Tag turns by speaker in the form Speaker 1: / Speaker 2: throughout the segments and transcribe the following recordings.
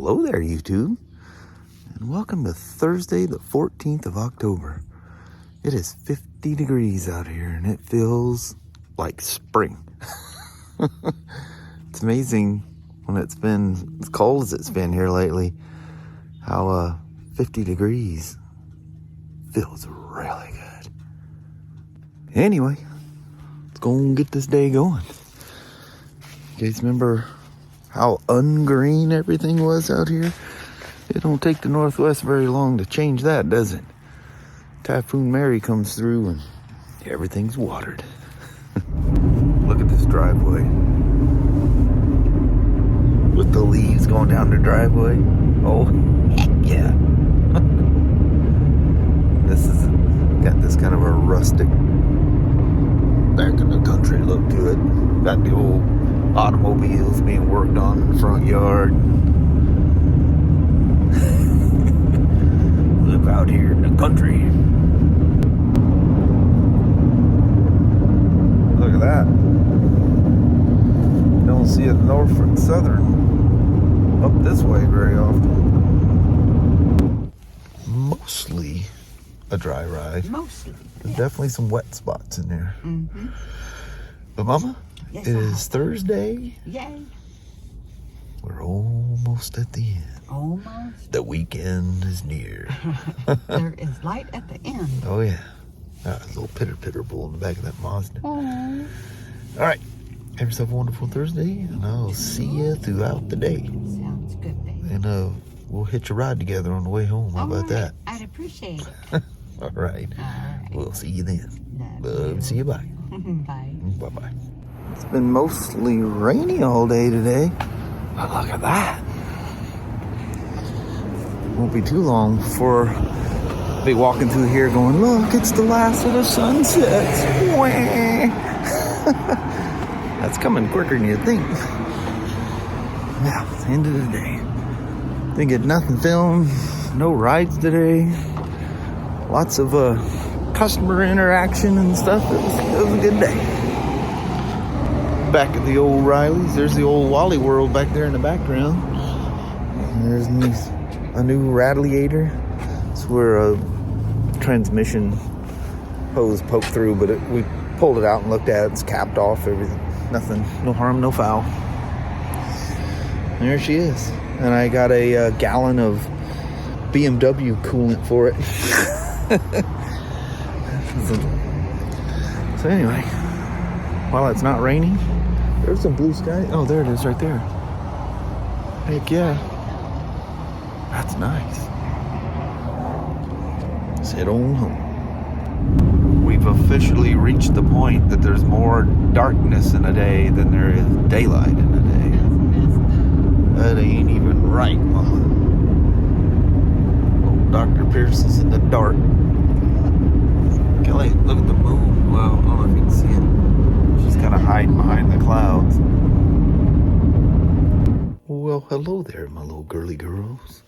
Speaker 1: Hello there, YouTube, and welcome to Thursday, the 14th of October. It is 50 degrees out here, and it feels like spring. It's amazing when it's been as cold as it's been here lately, how 50 degrees feels really good. Anyway, let's go and get this day going. You guys remember how ungreen everything was out here? It don't take the Northwest very long to change that, does it? Typhoon Mary comes through and everything's watered. Look at this driveway. With the leaves going down the driveway. Oh, heck yeah. This is got this kind of a rustic, back in the country look to it. Got the old automobiles being worked on in the front yard. Live out here in the country. Look at that. Don't see it north and southern up this way very often. Mostly a dry ride.
Speaker 2: Mostly.
Speaker 1: There's definitely some wet spots in there.
Speaker 2: Mm-hmm.
Speaker 1: But Mama,
Speaker 2: yes,
Speaker 1: it is Thursday.
Speaker 2: Yay.
Speaker 1: We're almost at the end.
Speaker 2: Almost.
Speaker 1: The weekend is near.
Speaker 2: There is light at the end.
Speaker 1: Oh yeah. A little pitter bull in the back of that Mazda.
Speaker 2: Aww.
Speaker 1: All right. Have yourself a wonderful Thursday, and I'll see you throughout the day.
Speaker 2: Sounds good, baby.
Speaker 1: And we'll hitch a ride together on the way home. How about that?
Speaker 2: I'd appreciate it.
Speaker 1: All right.
Speaker 2: All right.
Speaker 1: We'll see you then.
Speaker 2: Love you.
Speaker 1: See you. Bye.
Speaker 2: Bye.
Speaker 1: Bye-bye. It's been mostly rainy all day today. But look at that. Won't be too long before I'll be walking through here going, look, it's the last of the sunsets. That's coming quicker than you think. Now, it's the end of the day. Didn't get nothing filmed. No rides today. Lots of customer interaction and stuff. It was a good day. Back at the old Riley's, there's the old Wally World back there in the background. And there's a new Radiator. It's where a transmission hose poked through, but we pulled it out and looked at it. It's capped off, everything. Nothing, no harm, no foul. And there she is. And I got a gallon of BMW coolant for it. So anyway, while it's not raining, there's some blue sky. Oh, there it is right there. Heck yeah. That's nice. Let's head on home. We've officially reached the point that there's more darkness in a day than there is daylight in a day. That ain't even right, Mama. Old Dr. Pierce is in the dark. Kelly, look at the moon. Well, I don't know if you can see it. She's kind of hiding behind the clouds. Well, hello there, my little girly girls.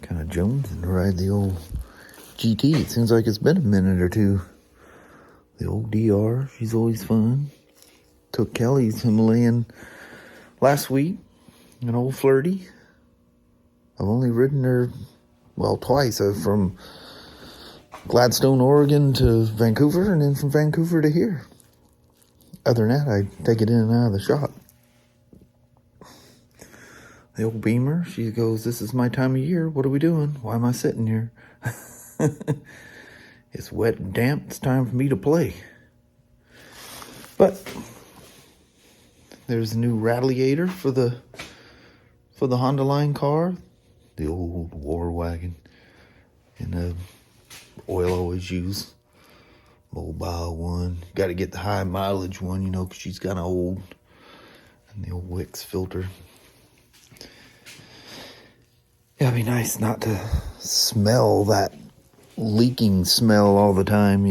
Speaker 1: Kind of jonesing to ride the old GT. It seems like it's been a minute or two. The old DR, she's always fun. Took Kelly's Himalayan last week, an old FLiRTy. I've only ridden her, well, twice. From Gladstone, Oregon to Vancouver, and then from Vancouver to here. Other than that, I take it in and out of the shop. The old Beamer, she goes, this is my time of year. What are we doing? Why am I sitting here? It's wet and damp. It's time for me to play. But there's a new Radiator for the Honda line car. The old war wagon. And the oil I always use. Mobile one. Got to get the high mileage one, because she's kind of old. And the old Wix filter. Yeah, it'd be nice not to smell that leaking smell all the time,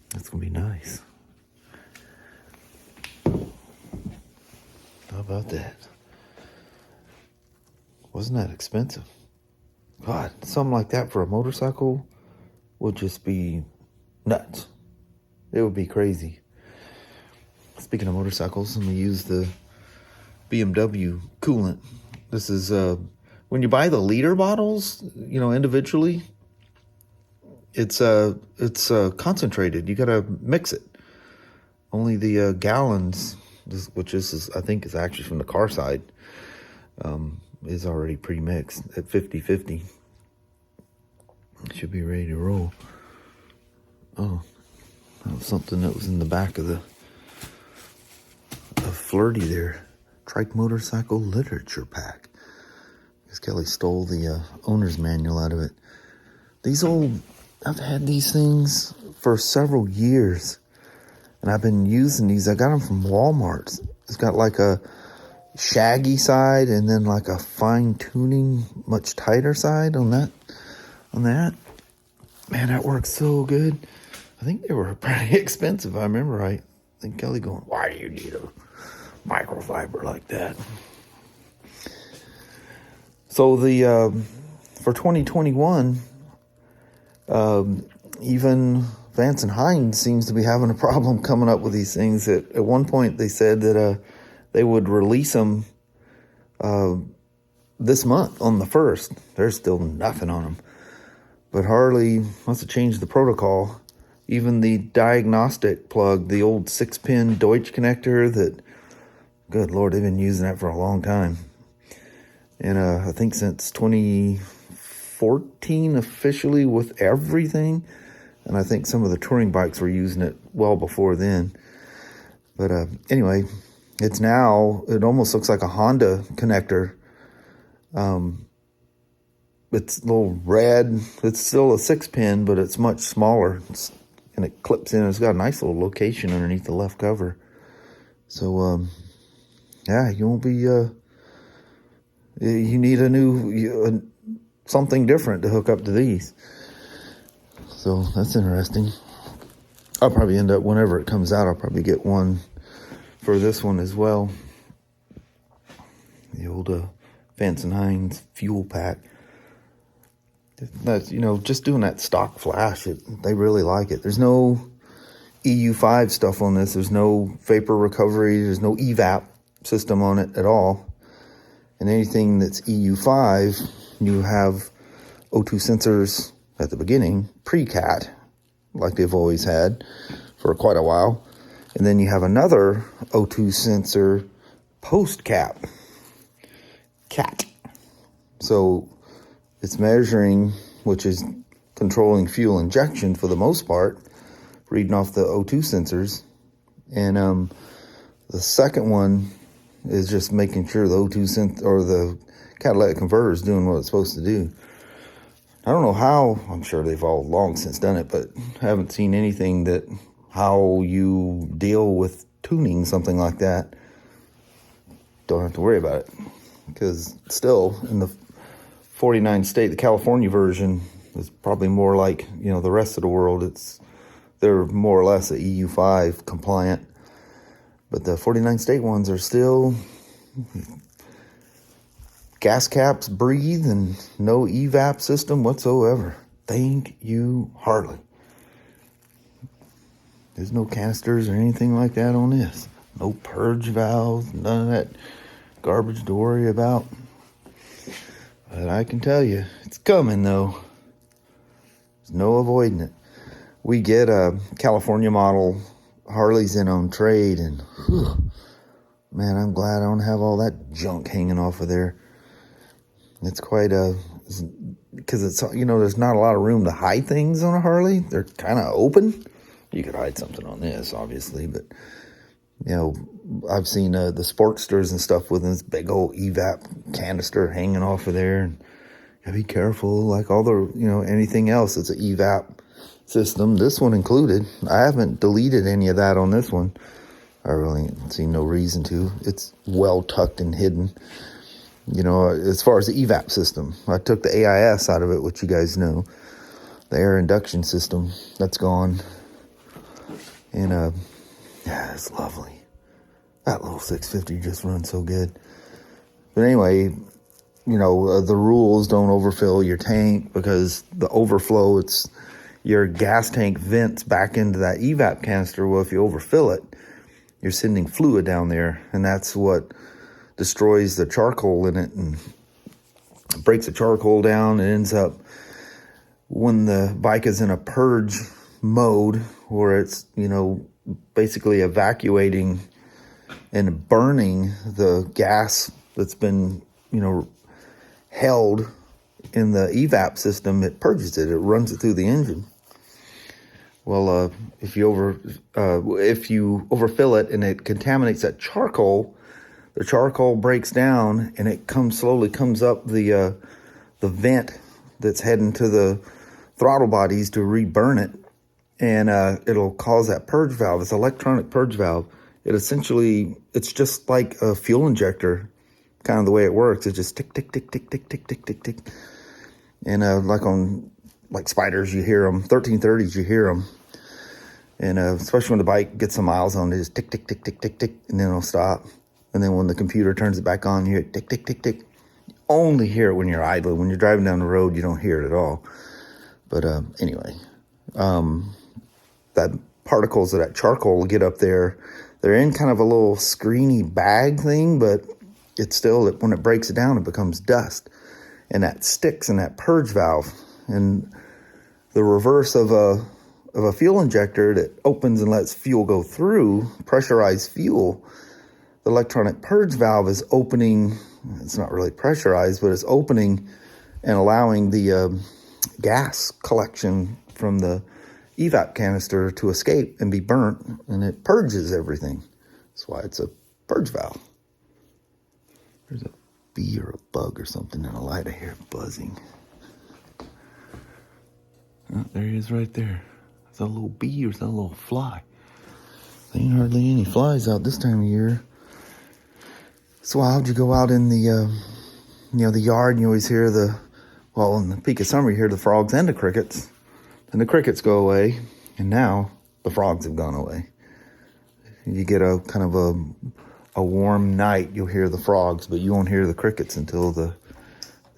Speaker 1: That's gonna be nice. How about that? Wasn't that expensive? God, something like that for a motorcycle would just be nuts. It would be crazy. speaking of motorcycles, I'm gonna use the BMW coolant. This is when you buy the liter bottles, individually, it's concentrated. You gotta mix it. Only the gallons, which is I think is actually from the car side, is already pre-mixed at 50-50. Should be ready to roll. Oh, that was something that was in the back of the FLiRTy there. Trike Motorcycle Literature Pack. Because Kelly stole the owner's manual out of it. I've had these things for several years. And I've been using these. I got them from Walmart. It's got like a shaggy side and then like a fine tuning, much tighter side on that. Man, that works so good. I think they were pretty expensive, if I remember right. I think Kelly going, why do you need a microfiber like that? So for 2021, even Vance and Hines seems to be having a problem coming up with these things. At one point, they said that they would release them this month on the 1st. There's still nothing on them. But Harley must have changed the protocol. Even the diagnostic plug, the old 6-pin Deutsch connector that, good Lord, they've been using that for a long time. And I think since 2014 officially with everything. And I think some of the touring bikes were using it well before then. But anyway, it almost looks like a Honda connector. It's a little red. It's still a 6-pin, but it's much smaller. And it clips in. It's got a nice little location underneath the left cover. So, yeah, you won't be... you need a new... something different to hook up to these. So, that's interesting. I'll probably end up, whenever it comes out, I'll probably get one for this one as well. The old Vance and Hines fuel pack. That's, just doing that stock flash, they really like it. There's no EU5 stuff on this. There's no vapor recovery. There's no EVAP system on it at all. And anything that's EU5, you have O2 sensors at the beginning, pre-CAT, like they've always had for quite a while. And then you have another O2 sensor post-CAT. CAT. So it's measuring, which is controlling fuel injection for the most part, reading off the O2 sensors. And the second one is just making sure the O2 sensor or the catalytic converter is doing what it's supposed to do. I don't know how, I'm sure they've all long since done it, but haven't seen anything that how you deal with tuning something like that. Don't have to worry about it. Because still, in the 49 state, the California version is probably more like, the rest of the world. They're more or less a EU5 compliant. But the 49 state ones are still gas caps breathe and no EVAP system whatsoever. Thank you, Harley. There's no canisters or anything like that on this. No purge valves, none of that garbage to worry about. But I can tell you, it's coming though. There's no avoiding it. We get a California model Harleys in on trade, and man, I'm glad I don't have all that junk hanging off of there. It's quite because it's, there's not a lot of room to hide things on a Harley. They're kind of open. You could hide something on this, obviously, but I've seen the Sportsters and stuff with this big old EVAP canister hanging off of there. And you gotta be careful, like all the, anything else that's an EVAP system, this one included. I haven't deleted any of that on this one. I really see no reason to. It's well tucked and hidden. As far as the EVAP system, I took the AIS out of it, which you guys know. The air induction system, that's gone. And, yeah, it's lovely. That little 650 just runs so good. But anyway, the rules don't overfill your tank, because the overflow, it's your gas tank vents back into that EVAP canister. Well, if you overfill it, you're sending fluid down there, and that's what destroys the charcoal in it and breaks the charcoal down. It ends up, when the bike is in a purge mode, where it's, you know, basically evacuating and burning the gas that's been, you know, held in the EVAP system, it purges it. It runs it through the engine. Well, if you overfill it and it contaminates that charcoal, the charcoal breaks down and it slowly comes up the vent that's heading to the throttle bodies to reburn it, and it'll cause that purge valve. It's an electronic purge valve. It's just like a fuel injector, kind of the way it works. It just tick, tick, tick, tick, tick, tick, tick, tick, tick. And like spiders, you hear them. 1330s, you hear them. And especially when the bike gets some miles on it, just tick, tick, tick, tick, tick, tick, and then it'll stop. And then when the computer turns it back on, you hear it tick, tick, tick, tick. You only hear it when you're idling. When you're driving down the road, you don't hear it at all. But anyway, that particles of that charcoal will get up there. They're in kind of a little screeny bag thing, but it's still, when it breaks it down, it becomes dust. And that sticks in that purge valve. And the reverse of a fuel injector that opens and lets fuel go through, pressurized fuel, the electronic purge valve is opening. It's not really pressurized, but it's opening and allowing the gas collection from the EVAP canister to escape and be burnt, and it purges everything. That's why it's a purge valve. There's a bee or a bug or something in the light. I hear buzzing. Oh, there he is right there. Is that a little bee or is that a little fly? There ain't hardly any flies out this time of year. It's wild. You go out in the, the yard, and you always hear in the peak of summer, you hear the frogs and the crickets. And the crickets go away, and now the frogs have gone away. You get a kind of a warm night, you'll hear the frogs, but you won't hear the crickets until the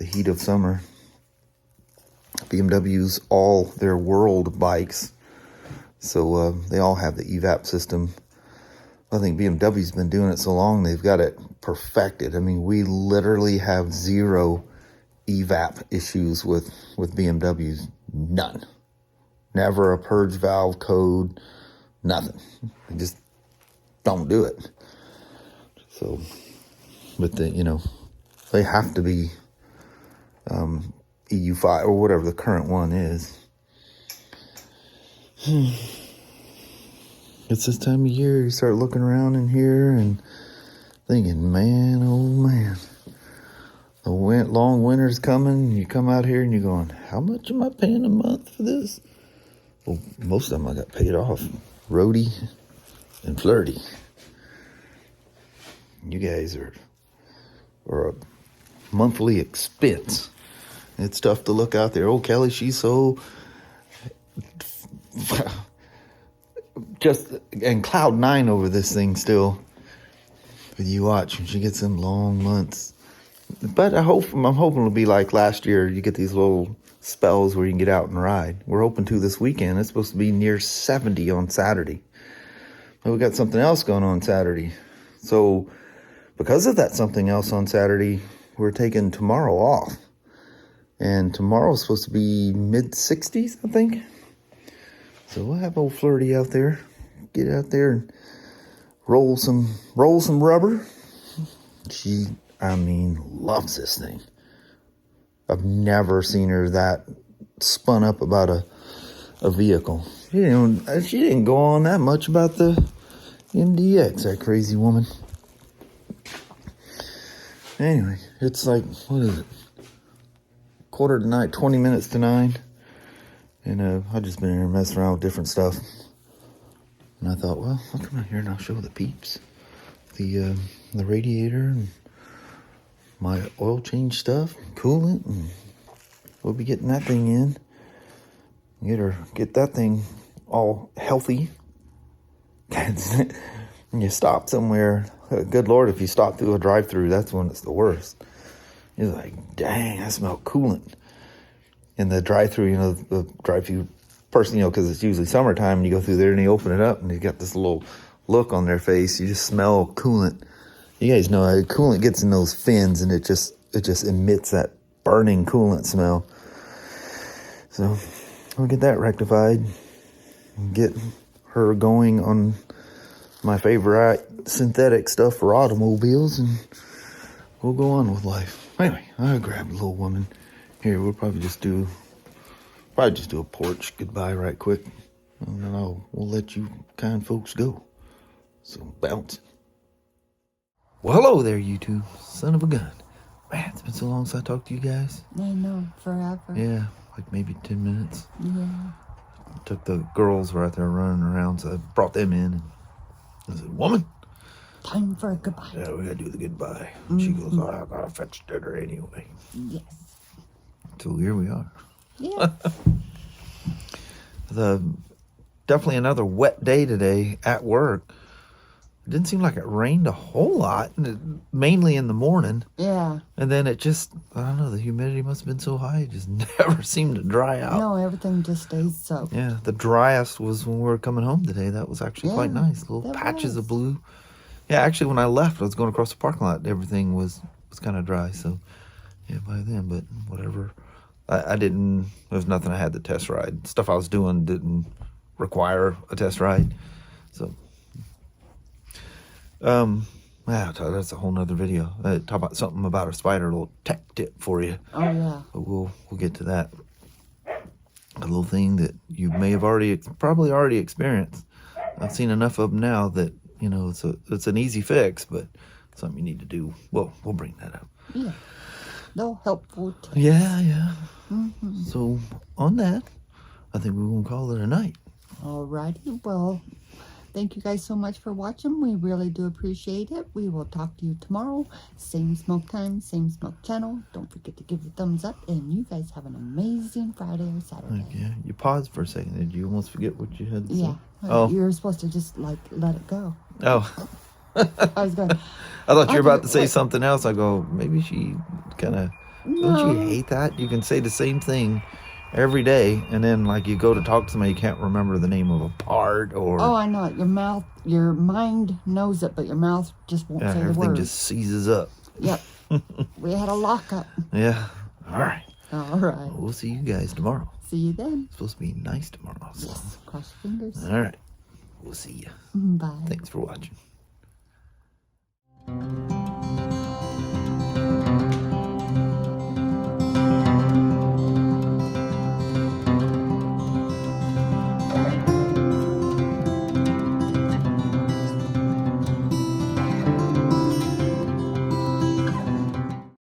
Speaker 1: heat of summer. BMW's all their world bikes, so they all have the EVAP system. I think BMW's been doing it so long, they've got it perfected. I mean, we literally have zero EVAP issues with BMWs. None. Never a purge valve code, nothing. They just don't do it. So, but they have to be EU5 or whatever the current one is. It's this time of year, you start looking around in here and thinking, man, oh man, the long winter's coming, and you come out here and you're going, how much am I paying a month for this? Well, most of them I got paid off. Roadie and FLiRTy. You guys are a monthly expense. It's tough to look out there. Oh, Kelly, she's so just and cloud 9 over this thing still. But you watch when she gets them long months. But I'm hoping it'll be like last year. You get these little spells where you can get out and ride. We're hoping to this weekend. It's supposed to be near 70 on Saturday. But we got something else going on Saturday. So because of that something else on Saturday, we're taking tomorrow off. And tomorrow's supposed to be mid-60s, I think. So we'll have old FLiRTy out there. Get out there and roll some rubber. She, loves this thing. I've never seen her that spun up about a vehicle. She didn't go on that much about the MDX, that crazy woman. Anyway, it's like, what is it? 8:45, 20 minutes to 9. And I've just been here messing around with different stuff. And I thought, well, I'll come out here and I'll show the peeps the radiator and my oil change stuff, coolant, and we'll be getting that thing in. Get that thing all healthy. And you stop somewhere. Good Lord, if you stop through a drive-through, that's when it's the worst. You're like, dang, I smell coolant. In the drive-through, the drive-through person, because it's usually summertime, and you go through there and you open it up, and you got this little look on their face. You just smell coolant. You guys know how coolant gets in those fins, and it just emits that burning coolant smell. So we'll get that rectified. Get her going on my favorite synthetic stuff for automobiles, and we'll go on with life. Anyway, I'll grab the little woman. Here, we'll probably just do a porch goodbye right quick, and then we'll let you kind folks go. So bounce. Well, hello there, YouTube. Son of a gun. Man, it's been so long since I talked to you guys.
Speaker 2: I know, forever.
Speaker 1: Yeah, like maybe 10 minutes.
Speaker 2: Yeah.
Speaker 1: Took the girls right there running around, so I brought them in. And I said, woman,
Speaker 2: Time for a goodbye.
Speaker 1: yeah, we gotta do the goodbye. And she goes, oh, I gotta fetch dinner anyway.
Speaker 2: Yes.
Speaker 1: So here we are.
Speaker 2: Yeah.
Speaker 1: Definitely another wet day today at work. It didn't seem like it rained a whole lot, mainly in the morning.
Speaker 2: Yeah.
Speaker 1: And then it just, I don't know, the humidity must have been so high, it just never seemed to dry out.
Speaker 2: No, everything just stays soaked.
Speaker 1: Yeah, the driest was when we were coming home today. That was actually quite nice. Little patches of blue. Yeah, actually, when I left, I was going across the parking lot. Everything was kind of dry. So, yeah, by then, but whatever. I didn't, there was nothing I had to test ride. Stuff I was doing didn't require a test ride. So, that's a whole nother video. Talk about something about a spider, a little tech tip for you.
Speaker 2: Oh, yeah.
Speaker 1: But we'll get to that. A little thing that you may have probably already experienced. I've seen enough of them now that, you know, it's an easy fix, but something you need to do. Well, we'll bring that up.
Speaker 2: Yeah. No helpful tips.
Speaker 1: Yeah.
Speaker 2: Mm-hmm.
Speaker 1: So, on that, I think we're going to call it a night.
Speaker 2: Alrighty. Well, thank you guys so much for watching. We really do appreciate it. We will talk to you tomorrow. Same smoke time, same smoke channel. Don't forget to give a thumbs up. And you guys have an amazing Friday or Saturday.
Speaker 1: Yeah, you paused for a second. Did you almost forget what you had to say?
Speaker 2: Yeah.
Speaker 1: Oh.
Speaker 2: You were supposed to just, like, let it go.
Speaker 1: Oh.
Speaker 2: I was going,
Speaker 1: I thought you were about to say something else. I go, maybe she kind of,
Speaker 2: no.
Speaker 1: Don't you hate that? You can say the same thing every day, and then, like, you go to talk to somebody, you can't remember the name of a part, or...
Speaker 2: Oh, I know it. Your mind knows it, but your mouth just won't say the
Speaker 1: everything
Speaker 2: word.
Speaker 1: just seizes up.
Speaker 2: Yep. We had a lockup.
Speaker 1: Yeah. All right.
Speaker 2: All right.
Speaker 1: We'll see you guys tomorrow.
Speaker 2: See you then.
Speaker 1: It's supposed to be nice tomorrow. So.
Speaker 2: Yes. Cross your fingers.
Speaker 1: All right. We'll see you.
Speaker 2: Bye.
Speaker 1: Thanks for watching.